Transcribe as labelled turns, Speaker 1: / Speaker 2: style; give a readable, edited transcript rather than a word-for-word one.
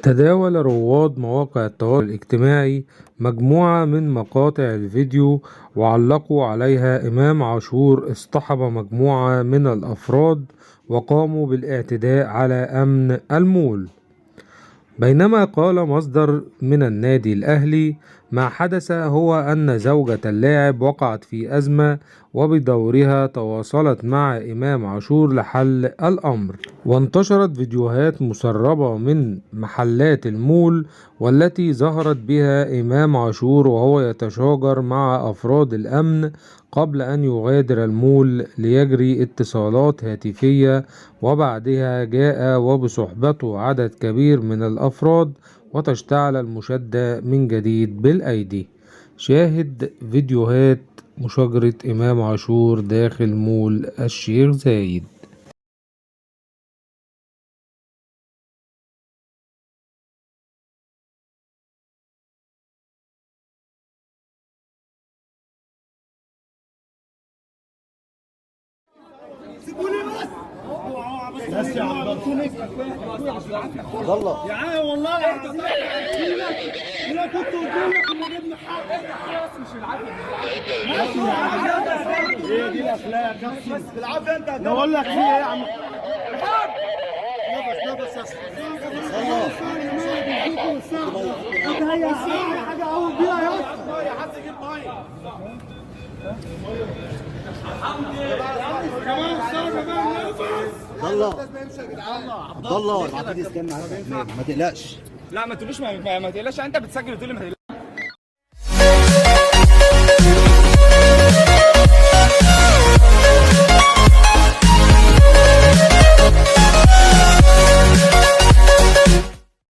Speaker 1: تداول رواد مواقع التواصل الاجتماعي مجموعة من مقاطع الفيديو وعلقوا عليها إمام عاشور اصطحب مجموعة من الأفراد وقاموا بالاعتداء على أمن المول. بينما قال مصدر من النادي الأهلي ما حدث هو أن زوجة اللاعب وقعت في أزمة وبدورها تواصلت مع إمام عاشور لحل الأمر. وانتشرت فيديوهات مسربة من محلات المول والتي ظهرت بها إمام عاشور وهو يتشاجر مع أفراد الأمن قبل أن يغادر المول ليجري اتصالات هاتفية، وبعدها جاء وبصحبته عدد كبير من الأفراد وتشتعل المشادة من جديد بالأيدي. شاهد فيديوهات مشاجرة إمام عاشور داخل مول الشيخ زايد.
Speaker 2: سيبوني بس يا عبد الله يا عم والله العظيم انا كنت قدامك كنا جبنا حق مش العافيه ماشي يا عم هي دي الاخلاق بس بالعافيه انت بقول لك في ايه يا عم نفس انت هي حاجه اول بيها يا حد يجيب ميه
Speaker 3: عبد الله العقيد اسكان معاك ما تقلقش.
Speaker 4: لا ما تقوليش ما تقلقش، انت بتسجل وتقول لي ما تقلقش.